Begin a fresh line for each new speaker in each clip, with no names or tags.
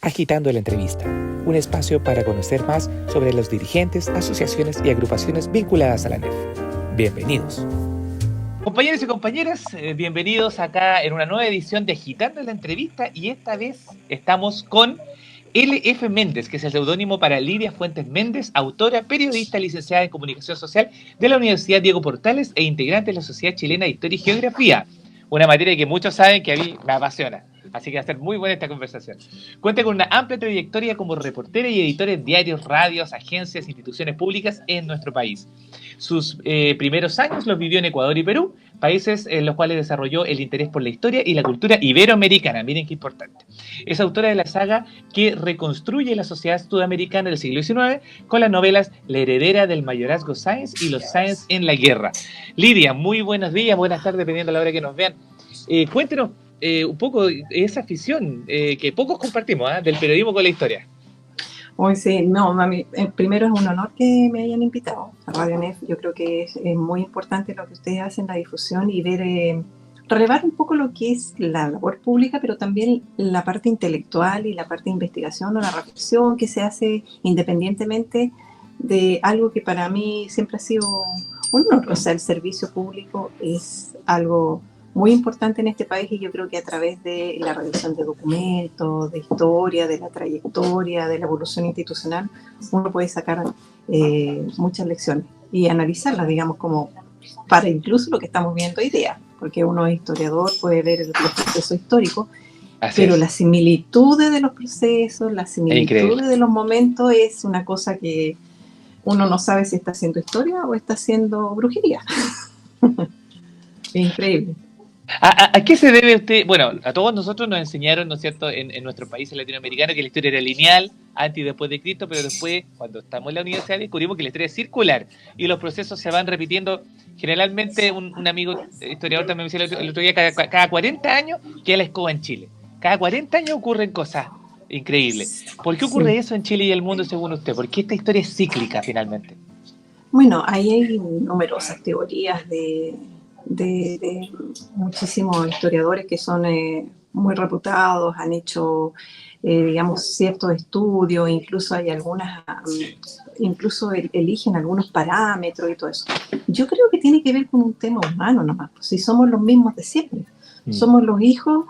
Agitando la Entrevista, un espacio para conocer más sobre los dirigentes, asociaciones y agrupaciones vinculadas a la ANEF. Bienvenidos.
Compañeros y compañeras, bienvenidos acá en una nueva edición de Agitando la Entrevista, y esta vez estamos con L.F. Méndez, que es el seudónimo para Lidia Fuentes Méndez, autora, periodista, licenciada en Comunicación Social de la Universidad Diego Portales e integrante de la Sociedad Chilena de Historia y Geografía, una materia que muchos saben que a mí me apasiona. Así que va a ser muy buena esta conversación. Cuenta con una amplia trayectoria como reportera y editora en diarios, radios, agencias, instituciones públicas en nuestro país. Sus primeros años los vivió en Ecuador y Perú, países en los cuales desarrolló el interés por la historia y la cultura iberoamericana. Miren qué importante. Es autora de la saga que reconstruye la sociedad sudamericana del siglo XIX con las novelas La heredera del mayorazgo Sáenz y Los Sáenz en la guerra. Lidia, muy buenos días, buenas tardes, dependiendo de la hora que nos vean. Cuéntenos un poco esa afición que pocos compartimos, del periodismo con la historia.
Hoy sí, no, mami, primero es un honor que me hayan invitado a Radio ANEF. Yo creo que es muy importante lo que ustedes hacen, la difusión y ver, relevar un poco lo que es la labor pública, pero también la parte intelectual y la parte de investigación o la reflexión que se hace independientemente de algo que para mí siempre ha sido un honor. O sea, el servicio público es algo muy importante en este país, y yo creo que a través de la revisión de documentos, de historia, de la trayectoria, de la evolución institucional, uno puede sacar muchas lecciones y analizarlas, digamos, como para incluso lo que estamos viendo hoy día, porque uno es historiador, puede ver el proceso histórico, pero las similitudes de los procesos, las similitudes de los momentos es una cosa que uno no sabe si está haciendo historia o está haciendo brujería. Es increíble.
¿A qué se debe usted? Bueno, a todos nosotros nos enseñaron, ¿no es cierto?, en nuestro país latinoamericano, que la historia era lineal, antes y después de Cristo, pero después, cuando estamos en la universidad, descubrimos que la historia es circular y los procesos se van repitiendo. Generalmente, un amigo historiador también me decía el otro día, cada 40 años queda la escoba en Chile. Cada 40 años ocurren cosas increíbles. ¿Por qué ocurre eso en Chile y el mundo según usted? ¿Por qué esta historia es cíclica finalmente?
Bueno, ahí hay numerosas teorías de muchísimos historiadores que son muy reputados, han hecho, digamos, ciertos estudios, incluso hay algunas, incluso eligen algunos parámetros y todo eso. Yo creo que tiene que ver con un tema humano nomás, pues, si somos los mismos de siempre, somos los hijos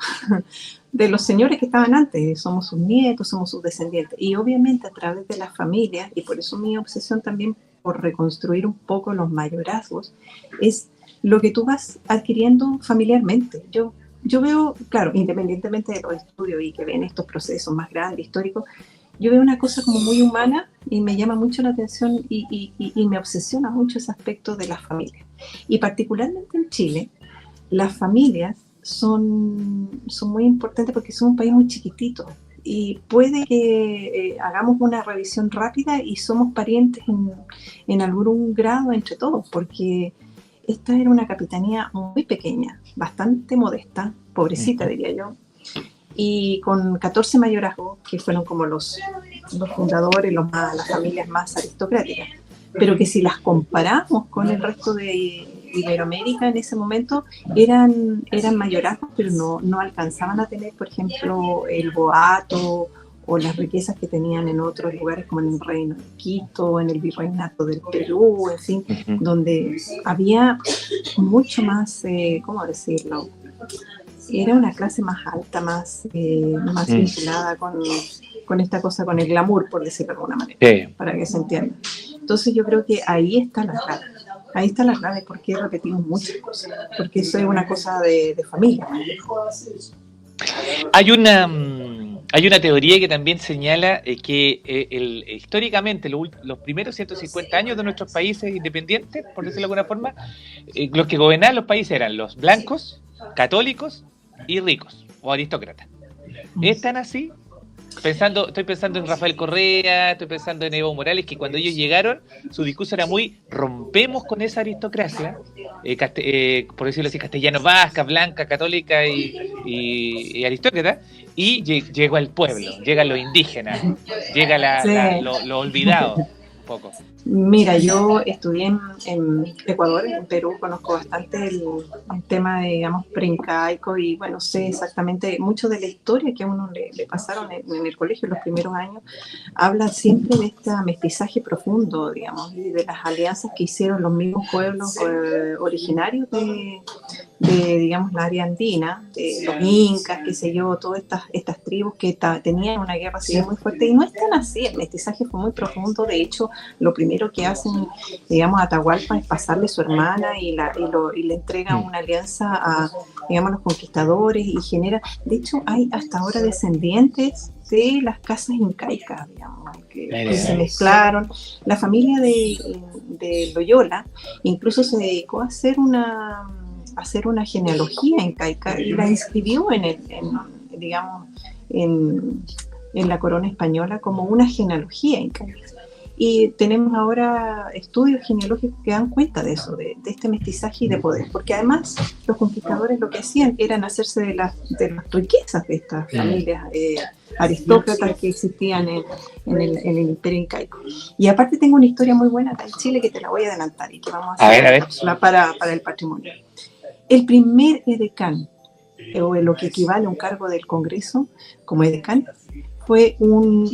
de los señores que estaban antes, somos sus nietos, somos sus descendientes, y obviamente a través de las familias, y por eso mi obsesión también por reconstruir un poco los mayorazgos, es lo que tú vas adquiriendo familiarmente. Yo veo, claro, independientemente de los estudios y que ven estos procesos más grandes, históricos, yo veo una cosa como muy humana y me llama mucho la atención y me obsesiona mucho ese aspecto de las familias. Y particularmente en Chile, las familias son muy importantes porque son un país muy chiquitito. Y puede que hagamos una revisión rápida y somos parientes en algún grado entre todos, porque esta era una capitanía muy pequeña, bastante modesta, pobrecita diría yo, y con 14 mayorazgos que fueron como los fundadores, las familias más aristocráticas, pero que si las comparamos con el resto de Iberoamérica en ese momento eran mayorazgos, pero no alcanzaban a tener, por ejemplo, el boato o las riquezas que tenían en otros lugares como en el Reino de Quito, en el Virreinato del Perú, en fin, donde había mucho más, ¿cómo decirlo? Era una clase más alta, más vinculada con esta cosa, con el glamour, por decirlo de alguna manera, para que se entienda. Entonces yo creo que ahí está la clave. Ahí está la clave, porque repetimos muchas cosas, porque eso es una cosa de familia.
Hay una teoría que también señala que históricamente los primeros 150 años de nuestros países independientes, por decirlo de alguna forma, los que gobernaban los países eran los blancos, católicos y ricos, o aristócratas. ¿Es tan así? Estoy pensando en Rafael Correa, estoy pensando en Evo Morales, que cuando ellos llegaron, su discurso era muy: rompemos con esa aristocracia, por decirlo así, castellano-vasca, blanca, católica y aristócrata, y llegó al pueblo, llegan los indígenas, llega lo olvidado, un poco.
Mira, yo estudié en Ecuador, en Perú, conozco bastante el tema de, digamos, preincaico y bueno, sé exactamente mucho de la historia que a uno le pasaron en el colegio en los primeros años. Habla siempre de este mestizaje profundo, digamos, y de las alianzas que hicieron los mismos pueblos originarios digamos, la área andina, de los incas, qué sé yo, todas estas tribus que tenían una guerra civil muy fuerte, y no es tan así, el mestizaje fue muy profundo. De hecho, lo primero que hacen, digamos, Atahualpa es pasarle su hermana y le entrega una alianza a, digamos, los conquistadores, y genera, de hecho, hay hasta ahora descendientes de las casas incaicas, digamos, que se mezclaron. La familia de Loyola incluso se dedicó a hacer una genealogía incaica y la inscribió digamos, en la corona española como una genealogía incaica. Y tenemos ahora estudios genealógicos que dan cuenta de eso, de este mestizaje y de poder, porque además los conquistadores lo que hacían era hacerse de las riquezas de estas familias aristócratas que existían en el imperio incaico. Y aparte tengo una historia muy buena acá en Chile que te la voy a adelantar y que vamos a hacer para el patrimonio. El primer edecán, o lo que equivale a un cargo del Congreso como edecán, fue un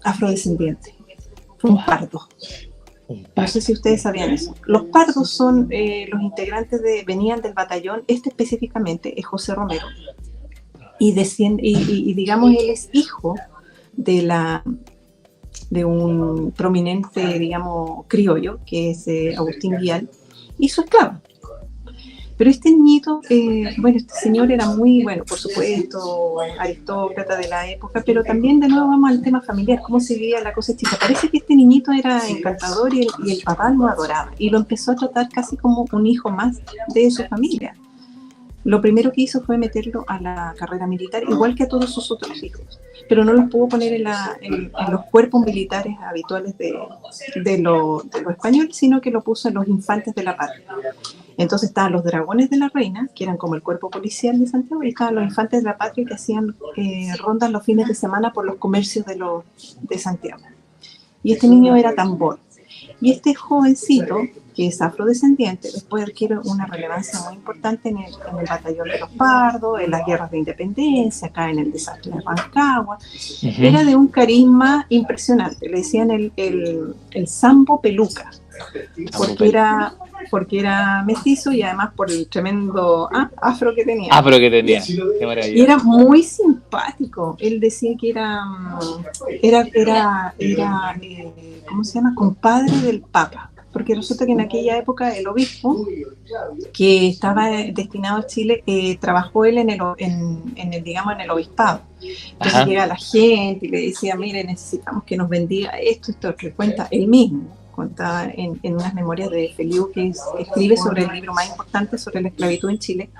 afrodescendiente, fue un pardo. No sé si ustedes sabían eso. Los pardos son los integrantes venían del batallón, específicamente es José Romero, y digamos, él es hijo de un prominente, digamos, criollo, que es Agustín Vial, y su esclava. Pero este niñito, bueno, este señor era muy, bueno, por supuesto, aristócrata de la época, pero también de nuevo vamos al tema familiar, cómo se vivía la cosa chica. Parece que este niñito era encantador y el papá lo adoraba y lo empezó a tratar casi como un hijo más de su familia. Lo primero que hizo fue meterlo a la carrera militar, igual que a todos sus otros hijos, pero no los pudo poner en los cuerpos militares habituales de los españoles, sino que lo puso en los infantes de la patria. Entonces estaban los dragones de la reina, que eran como el cuerpo policial de Santiago, y estaban los infantes de la patria que hacían rondas los fines de semana por los comercios de Santiago. Y este niño era tambor. Y este jovencito, que es afrodescendiente, después adquiere una relevancia muy importante en el batallón de los Pardos, en las guerras de independencia, acá en el desastre de Rancagua. Era de un carisma impresionante. Le decían el Sambo Peluca, porque era mestizo y además por el tremendo afro que tenía.
Qué maravilla.
Y era muy simpático. Él decía que era ¿cómo se llama? Compadre del Papa. Porque resulta que en aquella época el obispo que estaba destinado a Chile, trabajó él en el obispado. Entonces llega la gente y le decía, mire, necesitamos que nos bendiga esto que cuenta él mismo. Contaba en unas memorias de Feliu, que escribe sobre el libro más importante sobre la esclavitud en Chile.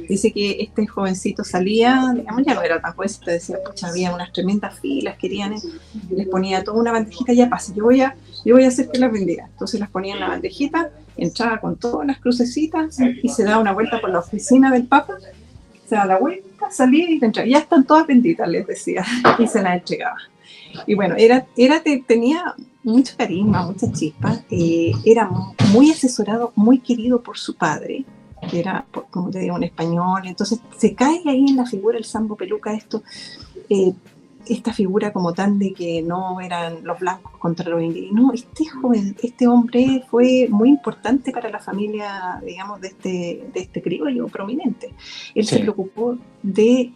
Dice que este jovencito salía, digamos, ya no era tan jovencito, decía, pucha, había unas tremendas filas, les ponía toda una bandejita, ya pasa, yo voy a hacer que las bendiga. Entonces las ponía en la bandejita, entraba con todas las crucecitas y se daba una vuelta por la oficina del Papa, se da la vuelta, salía y entraba, ya están todas benditas, les decía, y se las entregaba. Y bueno, tenía mucho carisma, mucha chispa, era muy asesorado, muy querido por su padre, que era, como te digo, un español. Entonces se cae ahí en la figura el Sambo Peluca, esta figura como tan de que no eran los blancos contra los indígenas. No, este hombre fue muy importante para la familia, digamos, de este criollo prominente. Él se preocupó de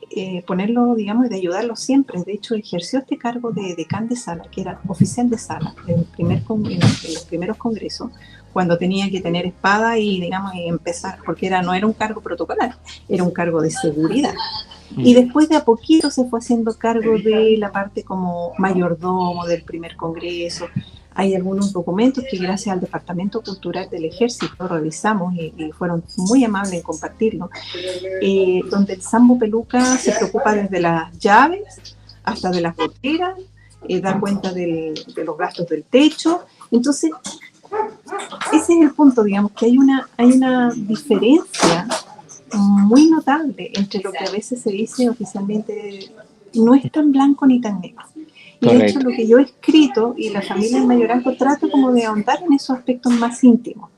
ponerlo, digamos, de ayudarlo siempre. De hecho, ejerció este cargo de decán de sala, que era oficial de sala en los primeros congresos, cuando tenía que tener espada y, digamos, y empezar, porque no era un cargo protocolar, era un cargo de seguridad. Y después de a poquito se fue haciendo cargo de la parte como mayordomo del primer congreso. Hay algunos documentos que gracias al Departamento Cultural del Ejército revisamos y fueron muy amables en compartirlo, donde el Sambo Peluca se preocupa desde las llaves hasta de las goteras, da cuenta de los gastos del techo. Entonces, ese es el punto, digamos, que hay una diferencia muy notable entre lo que a veces se dice oficialmente no es tan blanco ni tan negro. Y de hecho
Correcto.
lo que yo he escrito y la familia en Mayorazgo trata como de ahondar en esos aspectos más íntimos,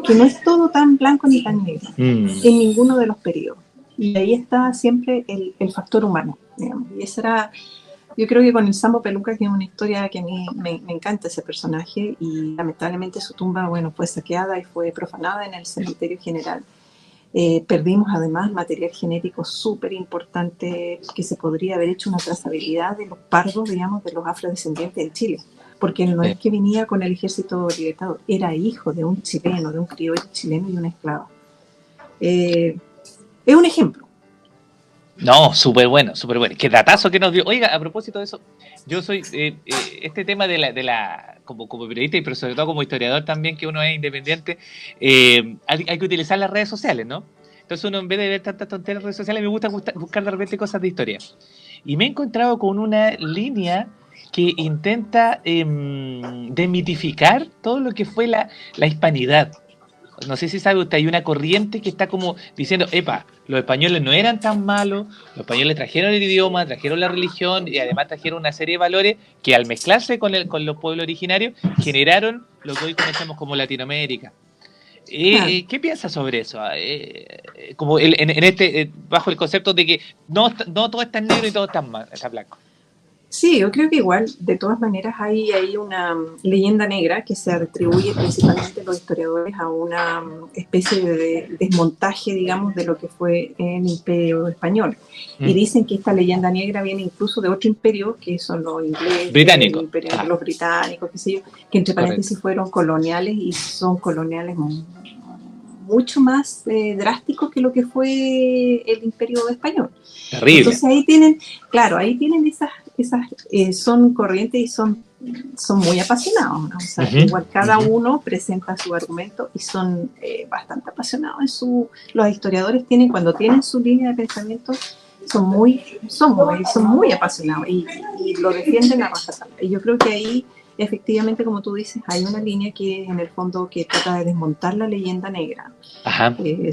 que no es todo tan blanco ni tan negro en ninguno de los periodos. Y ahí está siempre el factor humano, digamos. Y esa era, yo creo que con el Sambo Peluca, que es una historia que a mí me encanta ese personaje, y lamentablemente su tumba, bueno, fue saqueada y fue profanada en el cementerio general. Perdimos además material genético súper importante, que se podría haber hecho una trazabilidad de los pardos, digamos, de los afrodescendientes en Chile, porque él no es que venía con el ejército libertador, era hijo de un chileno, de un criollo chileno y una esclava. Es un ejemplo.
No, súper bueno, súper bueno. Qué datazo que nos dio. Oiga, a propósito de eso, yo soy, este tema como periodista, pero sobre todo como historiador también, que uno es independiente, hay que utilizar las redes sociales, ¿no? Entonces uno, en vez de ver tantas tonterías en las redes sociales, me gusta buscar de repente cosas de historia. Y me he encontrado con una línea que intenta demitificar todo lo que fue la hispanidad. No sé si sabe usted, hay una corriente que está como diciendo, epa, los españoles no eran tan malos, los españoles trajeron el idioma, trajeron la religión y además trajeron una serie de valores que al mezclarse con los pueblos originarios generaron lo que hoy conocemos como Latinoamérica. ¿Qué piensa sobre eso? Como bajo el concepto de que no todo está en negro y todo está blanco.
Sí, yo creo que igual, de todas maneras, hay una leyenda negra que se atribuye principalmente los historiadores a una especie de desmontaje, digamos, de lo que fue el Imperio Español. Y dicen que esta leyenda negra viene incluso de otro imperio, que son los ingleses,
Británico.
el imperio de los británicos, qué sé yo, que entre paréntesis fueron coloniales y son coloniales mucho más drásticos que lo que fue el Imperio Español.
Terrible.
Entonces ahí tienen esas son corrientes y son muy apasionados, ¿no? O sea, igual cada uno presenta su argumento y son bastante apasionados los historiadores cuando tienen su línea de pensamiento, son muy apasionados y lo defienden a rajatabla. Y yo creo que ahí, efectivamente, como tú dices, hay una línea que en el fondo que trata de desmontar la leyenda negra.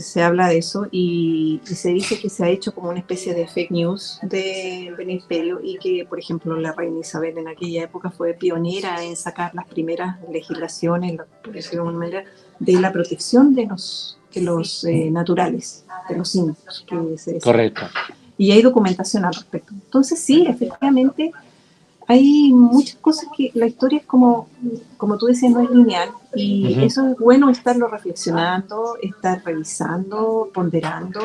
Se habla de eso y se dice que se ha hecho como una especie de fake news del imperio y que, por ejemplo, la reina Isabel en aquella época fue pionera en sacar las primeras legislaciones, por decirlo de alguna manera, de la protección de los naturales, de los indios.
Correcto.
Y hay documentación al respecto. Entonces sí, efectivamente, hay muchas cosas que la historia es como tú decías, no es lineal y eso es bueno estarlo reflexionando, estar revisando, ponderando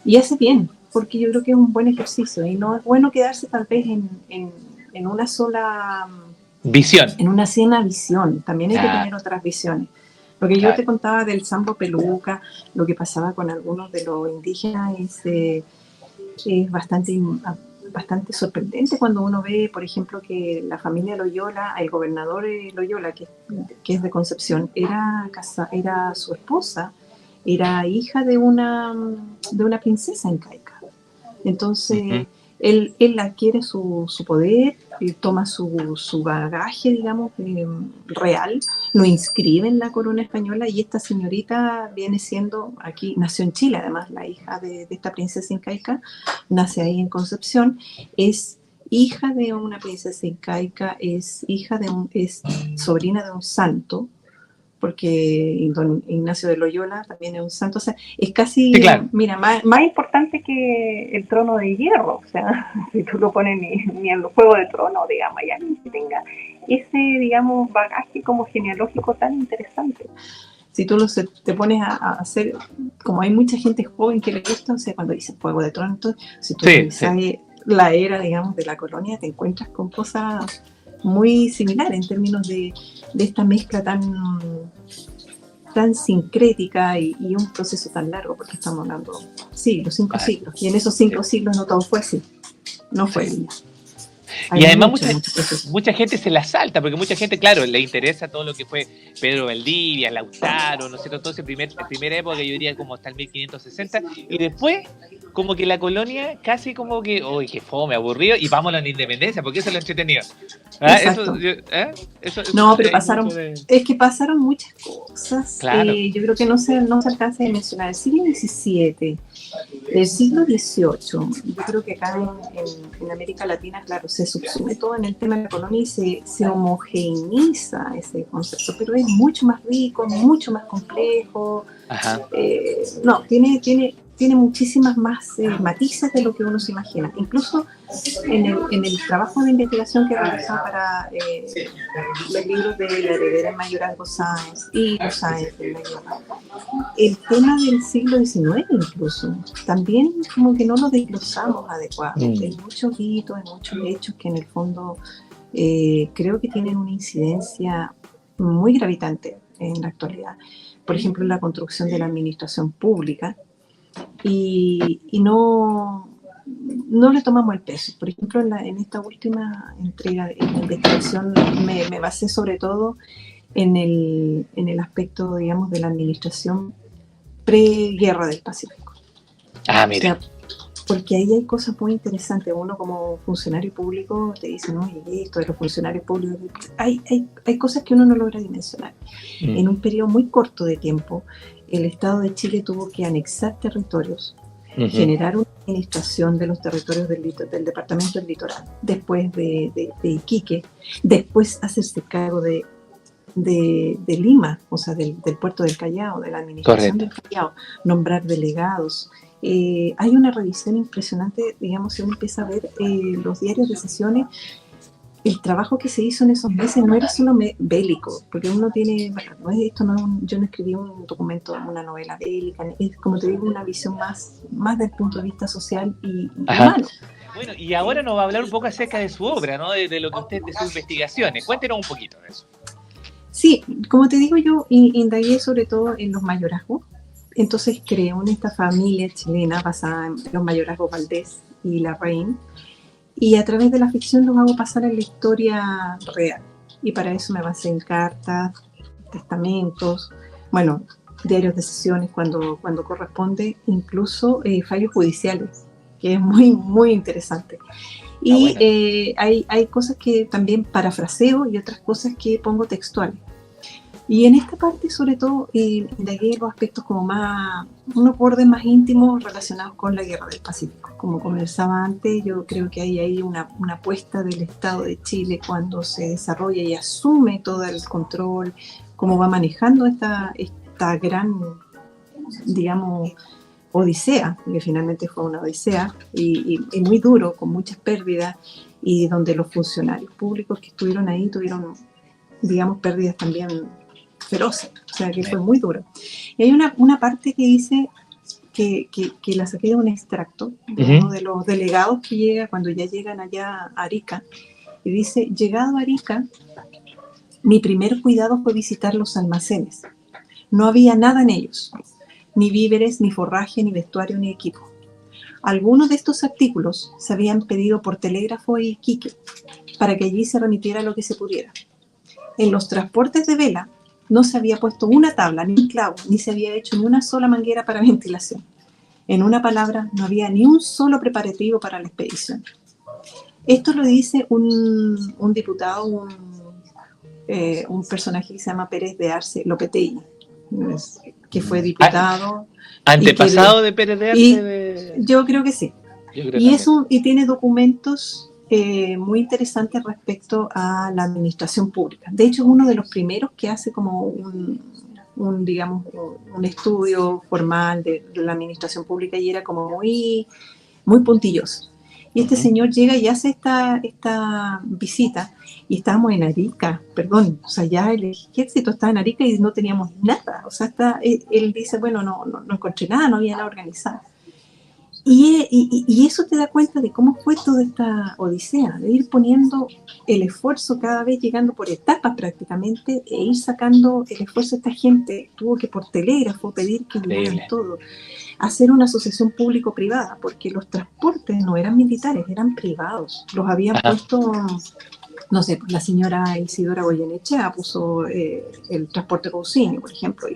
y hace bien, porque yo creo que es un buen ejercicio y no es bueno quedarse tal vez en una sola
visión.
En una sola visión, también hay que tener otras visiones. Lo que yo te contaba del Sambo Peluca, lo que pasaba con algunos de los indígenas es bastante sorprendente cuando uno ve, por ejemplo, que la familia Loyola, el gobernador Loyola, que es de Concepción, era su esposa, era hija de una princesa incaica. Entonces, él adquiere su poder, toma su bagaje, digamos, real, lo inscribe en la corona española y esta señorita viene siendo, aquí nació en Chile además, la hija de esta princesa incaica, nace ahí en Concepción, es hija de una princesa incaica, es sobrina de un santo, porque don Ignacio de Loyola también es un santo, o sea, es casi,
sí, claro.
Mira, más importante que el trono de hierro, o sea, si tú lo pones ni en los Juegos de Tronos, digamos, ya ni que tenga ese, digamos, bagaje como genealógico tan interesante. Si tú te pones a hacer, como hay mucha gente joven que le gusta, o sea, cuando dicen Juego de Tronos, entonces, si tú sabes la era, digamos, de la colonia, te encuentras con cosas muy similares en términos de esta mezcla tan sincrética y un proceso tan largo, porque estamos hablando siglos, 5 siglos, y en esos 5 siglos no todo fue así, no fue lineal.
Y además mucha gente se la salta, porque mucha gente, claro, le interesa todo lo que fue Pedro Valdivia, Lautaro, ¿no es cierto? Todo ese primera época, yo diría como hasta el 1560, y después como que la colonia casi como que, uy, qué fome, aburrido, y vámonos a la independencia, porque eso es lo entretenido.
No, pero pasaron muchas cosas.
Claro.
Yo creo que no se alcanza de mencionar. El siglo XVII El siglo XVIII, yo creo que acá en América Latina, claro, se subsume todo en el tema de la economía y se homogeneiza ese concepto, pero es mucho más rico, mucho más complejo.
Ajá.
No, tiene muchísimas más matices de lo que uno se imagina. Incluso en el trabajo de investigación que he realizado para los libros de la heredera en Mayorazgo Sáenz y los Sáenz en la guerra, el tema del siglo XIX incluso, también como que no lo desglosamos adecuadamente. Hay muchos hitos, hay muchos hechos que en el fondo creo que tienen una incidencia muy gravitante en la actualidad. Por ejemplo, la construcción de la administración pública, y no le tomamos el peso. Por ejemplo, en esta última entrega de investigación me basé sobre todo en el aspecto, digamos, de la administración pre-guerra del Pacífico.
Ah, mira.
O sea, porque ahí hay cosas muy interesantes. Uno como funcionario público te dice, no, y esto de los funcionarios públicos, hay cosas que uno no logra dimensionar. En un periodo muy corto de tiempo, el Estado de Chile tuvo que anexar territorios, generar una administración de los territorios del departamento del litoral, después de Iquique, después hacerse cargo de Lima, o sea, del puerto del Callao, de la administración del Callao, nombrar delegados. Hay una revisión impresionante, digamos, si uno empieza a ver los diarios de sesiones. El trabajo que se hizo en esos meses no era solo bélico, porque uno tiene, bueno, yo no escribí un documento, una novela bélica, es como te digo, una visión más del punto de vista social y humano.
Bueno, y ahora nos va a hablar un poco acerca de su obra, ¿no? De lo que usted, de sus investigaciones. Cuéntenos un poquito de eso.
Sí, como te digo, yo indagué sobre todo en los mayorazgos. Entonces creé esta familia chilena basada en los mayorazgos Valdés y Larraín. Y a través de la ficción los hago pasar en la historia real. Y para eso me basé en cartas, testamentos, bueno, diarios de sesiones cuando corresponde, incluso fallos judiciales, que es muy, muy interesante. Y hay cosas que también parafraseo y otras cosas que pongo textuales. Y en esta parte, sobre todo, indagué los aspectos como unos bordes más íntimos relacionados con la Guerra del Pacífico. Como conversaba antes, yo creo que hay una apuesta del Estado de Chile cuando se desarrolla y asume todo el control, cómo va manejando esta gran, digamos, odisea, que finalmente fue una odisea, y muy duro, con muchas pérdidas, y donde los funcionarios públicos que estuvieron ahí tuvieron, digamos, pérdidas también feroces, o sea que fue muy duro. Y hay una parte que dice que la saqué de un extracto de uno de los delegados que llega cuando ya llegan allá a Arica, y dice: llegado a Arica, mi primer cuidado fue visitar los almacenes. No había nada en ellos, ni víveres, ni forraje, ni vestuario, ni equipo. Algunos de estos artículos se habían pedido por telégrafo a Iquique para que allí se remitiera lo que se pudiera. En los transportes de vela no se había puesto una tabla, ni un clavo, ni se había hecho ni una sola manguera para ventilación. En una palabra, no había ni un solo preparativo para la expedición. Esto lo dice un diputado, un personaje que se llama Pérez de Arce Lopetegui, que fue diputado.
¿Antepasado de Pérez de Arce?
Yo creo que sí. Y tiene documentos muy interesantes respecto a la administración pública. De hecho, es uno de los primeros que hace como un estudio formal de la administración pública, y era como muy, muy puntilloso. Y este señor llega y hace esta visita, y estábamos en Arica, o sea, ya el ejército estaba en Arica y no teníamos nada. O sea, él dice, bueno, no encontré nada, no había nada organizado. Y eso te da cuenta de cómo fue toda esta odisea, de ir poniendo el esfuerzo cada vez, llegando por etapas prácticamente, e ir sacando el esfuerzo. Esta gente tuvo que por telégrafo pedir que llevaran todo, hacer una asociación público-privada, porque los transportes no eran militares, eran privados. Los habían puesto, no sé, la señora Isidora Goyenechea puso el transporte Cousiño, por ejemplo,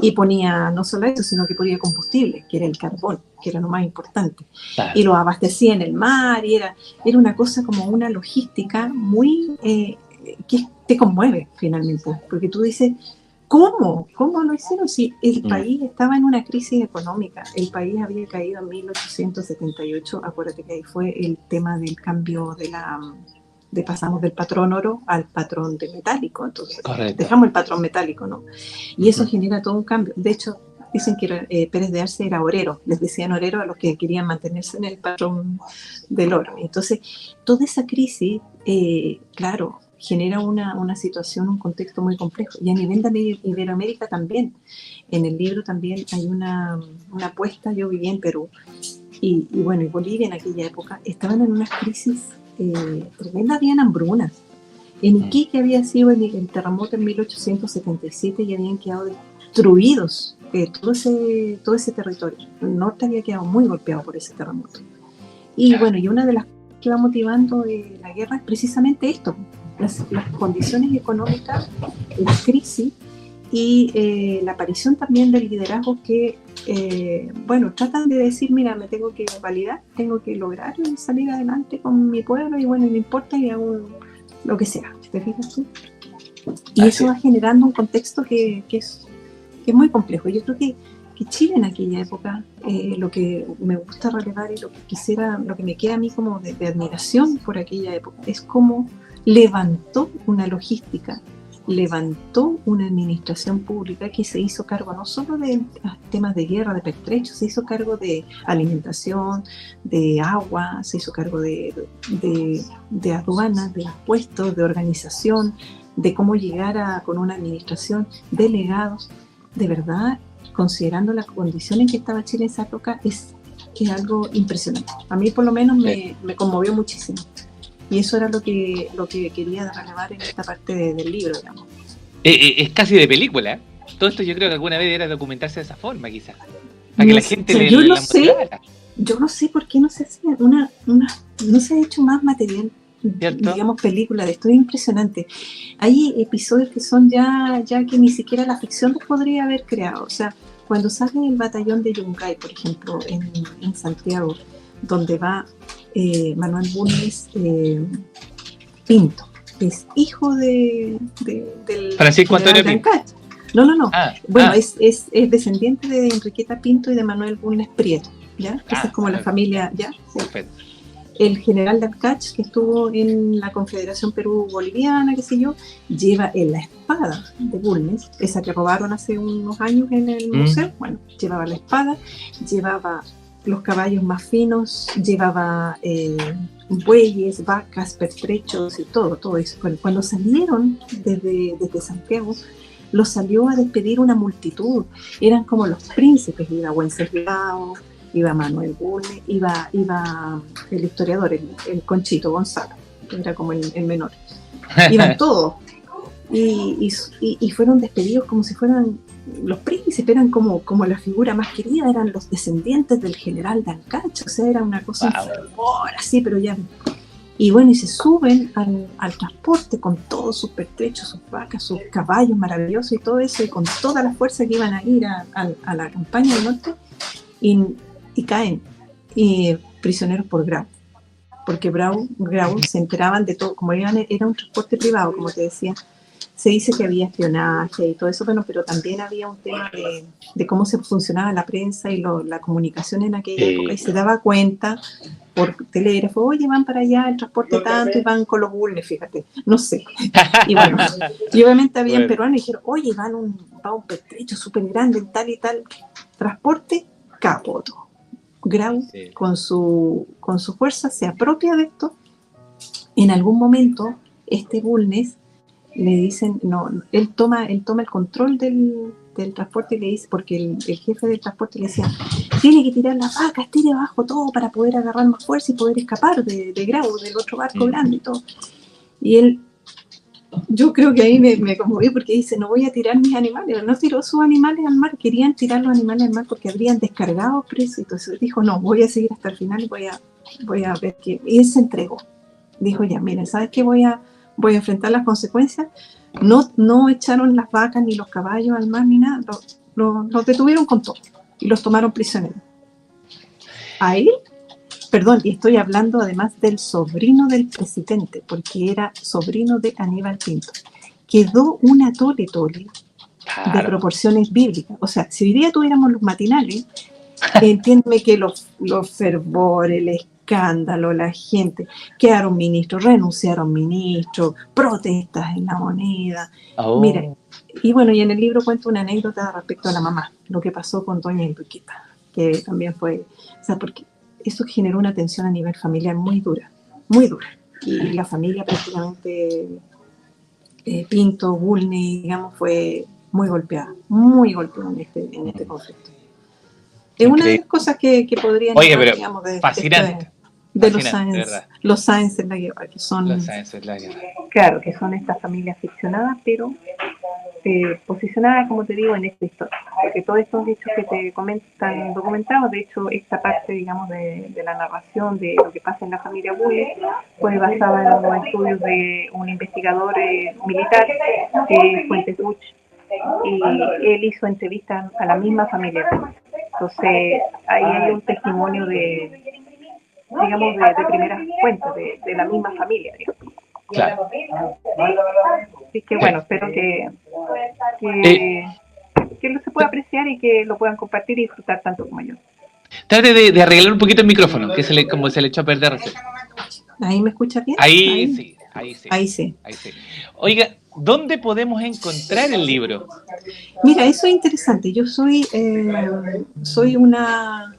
y ponía no solo eso, sino que ponía combustible, que era el carbón, que era lo más importante. Claro. Y lo abastecía en el mar, y era una cosa como una logística muy que te conmueve finalmente, porque tú dices, ¿Cómo? ¿Cómo lo hicieron? Si el país estaba en una crisis económica, el país había caído en 1878, acuérdate que ahí fue el tema del cambio de pasamos del patrón oro al patrón de metálico, entonces
Correcto.
dejamos el patrón metálico, ¿no? Y eso genera todo un cambio. De hecho, dicen que Pérez de Arce era orero, les decían orero a los que querían mantenerse en el patrón del oro. Entonces, toda esa crisis, claro, genera una situación, un contexto muy complejo. Y a nivel de Iberoamérica también. En el libro también hay una apuesta, yo viví en Perú, y bueno, y Bolivia en aquella época, estaban en unas crisis tremendas, habían hambrunas. En Iquique había sido el terremoto en 1877 y habían quedado destruidos todo ese territorio. El norte había quedado muy golpeado por ese terremoto. Y bueno, y una de las cosas que va motivando la guerra es precisamente esto, las condiciones económicas, la crisis y la aparición también del liderazgo que, bueno, tratan de decir, mira, me tengo que validar, tengo que lograr salir adelante con mi pueblo y bueno, no importa y hago lo que sea, ¿te fijas tú? Y eso va generando un contexto que es muy complejo. Yo creo que Chile en aquella época, lo que me gusta relevar y lo que me queda a mí como de admiración por aquella época, es cómo levantó una logística, levantó una administración pública que se hizo cargo no solo de temas de guerra, de pertrechos, se hizo cargo de alimentación, de agua, se hizo cargo de aduanas, de impuestos, de organización, de cómo llegar con una administración, delegados. De verdad, considerando las condiciones en que estaba Chile en esa época, es algo impresionante. A mí por lo menos me conmovió muchísimo. Y eso era lo que quería relevar en esta parte del libro, digamos.
Es casi de película. Todo esto yo creo que alguna vez era documentarse de esa forma, quizás. Para que la gente
yo no sé por qué no se hacía no se ha hecho más material, ¿cierto? Digamos, película de esto, es impresionante. Hay episodios que son ya que ni siquiera la ficción los podría haber creado. O sea, cuando sale el batallón de Yungay, por ejemplo, en Santiago, donde va Manuel Bulnes Pinto, que es hijo del
Francisco Antonio Pinto.
No. Es descendiente de Enriqueta Pinto y de Manuel Bulnes Prieto, ¿ya? Esa es como la familia, ¿ya?
Perfecto.
El general de Alcach, que estuvo en la Confederación Perú-Boliviana, qué sé yo, lleva en la espada de Bulnes, esa que robaron hace unos años en el museo, bueno, llevaba la espada, llevaba los caballos más finos, llevaba bueyes, vacas, pertrechos y todo eso. Cuando salieron desde Santiago, los salió a despedir una multitud, eran como los príncipes, iba Wenceslao, iba Manuel Bulnes, iba el historiador, el Conchito Gonzalo, que era como el menor. Iban todos. Y fueron despedidos como si fueran los príncipes, eran como la figura más querida, eran los descendientes del general de Ancacho, o sea, era una cosa así, pero ya. Y bueno, y se suben al transporte con todos sus pertrechos, sus vacas, sus caballos maravillosos y todo eso, y con toda la fuerza que iban a ir a la campaña del norte, y caen prisioneros por Grau, porque Grau se enteraban de todo, como era un transporte privado, como te decía, se dice que había espionaje y todo eso, bueno, pero también había un tema de cómo se funcionaba la prensa y la comunicación en aquella época, y se daba cuenta por telégrafo, oye, van para allá, el transporte tanto, y van con los Bulnes, fíjate, no sé. Y bueno, y obviamente habían peruanos y dijeron, oye, va un pertrecho súper grande, tal y tal, transporte, capoto. Grau, con su fuerza, se apropia de esto. En algún momento, Bulnes le dicen, no, él toma el control del transporte y le dice, porque el jefe del transporte le decía, tiene que tirar las vacas, tire abajo todo para poder agarrar más fuerza y poder escapar de Grau, del otro barco grande y todo. Y él, yo creo que ahí me conmoví porque dice, no voy a tirar mis animales, no tiró sus animales al mar, querían tirar los animales al mar porque habrían descargado presos, entonces dijo, no, voy a seguir hasta el final y voy a ver qué, y él se entregó, dijo, ya, mira, ¿sabes qué? Voy a enfrentar las consecuencias. No echaron las vacas ni los caballos al mar ni nada, los detuvieron con todo y los tomaron prisioneros. A él, perdón, y estoy hablando además del sobrino del presidente, porque era sobrino de Aníbal Pinto, quedó una tole de
Claro.
proporciones bíblicas. O sea, si hoy día tuviéramos los matinales, entiéndeme que los fervores, el escándalo, la gente, quedaron ministros, renunciaron ministros, protestas en la moneda.
Oh,
Mire, y bueno, y en el libro cuento una anécdota respecto a la mamá, lo que pasó con doña Enriqueta, que también fue, o sea, porque eso generó una tensión a nivel familiar muy dura, muy dura. Y la familia prácticamente, Pinto, Bulnes, digamos, fue muy golpeada en este conflicto. Es una de las cosas que podría
Oye,
narrar,
pero
digamos,
fascinante.
de
Fascinante, de verdad.
los Sáenz en la guerra, que son,
Los Sáenz es la guerra.
claro, que son estas familias ficcionadas, pero posicionadas, como te digo, en esta historia. Porque todos estos hechos que te comentan documentados, de hecho, esta parte, digamos, de la narración de lo que pasa en la familia Bulnes fue basada en los estudios de un investigador militar, Fuentes Buch, y él hizo entrevistas a la misma familia. Entonces, ahí hay un testimonio digamos, de primera fuente, de la misma familia, digamos.
Claro.
Así que bueno, espero que se pueda apreciar y que lo puedan compartir y disfrutar tanto como yo.
Trate de arreglar un poquito el micrófono, que como se le echó a perder recién.
¿Ahí me escucha bien?
Ahí sí, ahí sí.
Ahí sí.
Ahí sí. Oiga, ¿dónde podemos encontrar el libro?
Mira, eso es interesante. Yo soy una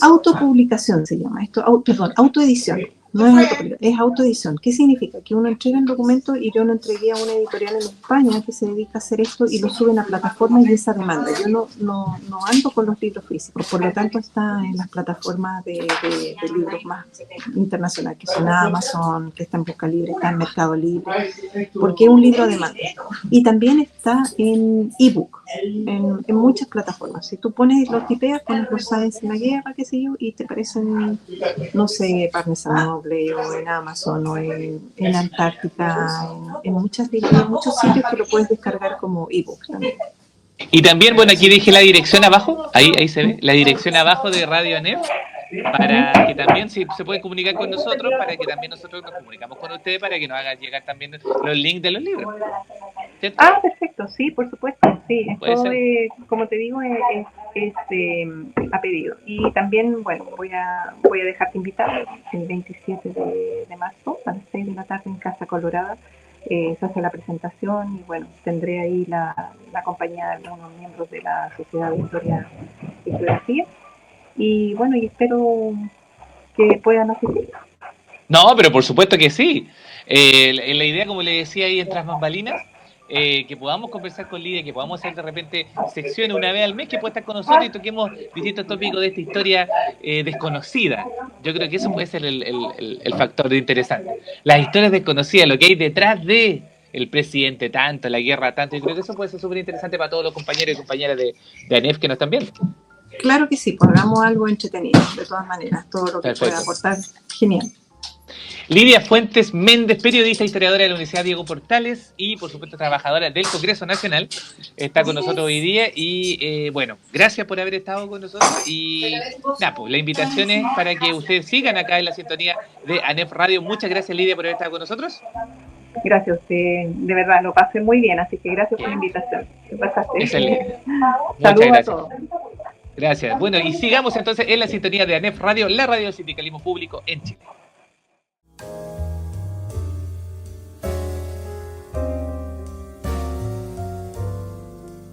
autopublicación, se llama esto, autoedición. No es autopublicación, es autoedición. ¿Qué significa? Que uno entrega el documento y yo lo entregué a una editorial en España que se dedica a hacer esto y lo suben a plataformas y esa demanda. Yo no ando con los libros físicos, por lo tanto está en las plataformas de libros más internacionales, que son Amazon, que está en Busca Libre, está en Mercado Libre, porque es un libro a demanda. Y también está en ebook, en muchas plataformas. Si tú tipeas, pones los Sáenz en la guerra, qué sé yo, y te aparecen, no sé, Parmesan Noble, o en Amazon, o en Antártica, en muchas librerías, en muchos sitios que lo puedes descargar como ebook también.
Y también, bueno, aquí dejé la dirección abajo, ahí se ve, la dirección abajo de Radio ANEF, para que también se pueden comunicar con nosotros, para que también nosotros nos comunicamos con ustedes, para que nos hagan llegar también los links de los libros. ¿Cierto?
Ah, perfecto, sí, por supuesto, sí, esto, como te digo, es a pedido. Y también, bueno, voy a dejarte invitado el 27 de marzo a las 6 de la tarde en Casa Colorada. Se hace la presentación y bueno, tendré ahí la compañía de algunos miembros de la Sociedad de Historia y Geografía. Y bueno, y espero que puedan asistir.
No, pero por supuesto que sí. La idea, como le decía ahí en Tras Bambalinas, que podamos conversar con Lidia, que podamos hacer de repente secciones una vez al mes, que pueda estar con nosotros y toquemos distintos tópicos de esta historia desconocida. Yo creo que eso puede ser el factor de interesante. Las historias desconocidas, lo que hay detrás de el presidente tanto, la guerra tanto, yo creo que eso puede ser súper interesante para todos los compañeros y compañeras de ANEF que nos están viendo.
Claro que sí, pongamos algo entretenido, de todas maneras, todo lo que
Perfecto.
pueda aportar, genial.
Lidia Fuentes Méndez, periodista e historiadora de la Universidad Diego Portales y, por supuesto, trabajadora del Congreso Nacional, está con nosotros hoy día y, bueno, gracias por haber estado con nosotros y, nada, pues la invitación es para que ustedes sigan acá en la sintonía de ANEF Radio. Muchas gracias, Lidia, por haber estado con nosotros.
Gracias a usted, de verdad, lo pasé muy bien, así que gracias por la invitación. Te pasaste.
Excelente.
Saludos
gracias.
a todos.
Gracias. Bueno, y sigamos entonces en la sintonía de ANEF Radio, la radio del sindicalismo público en Chile.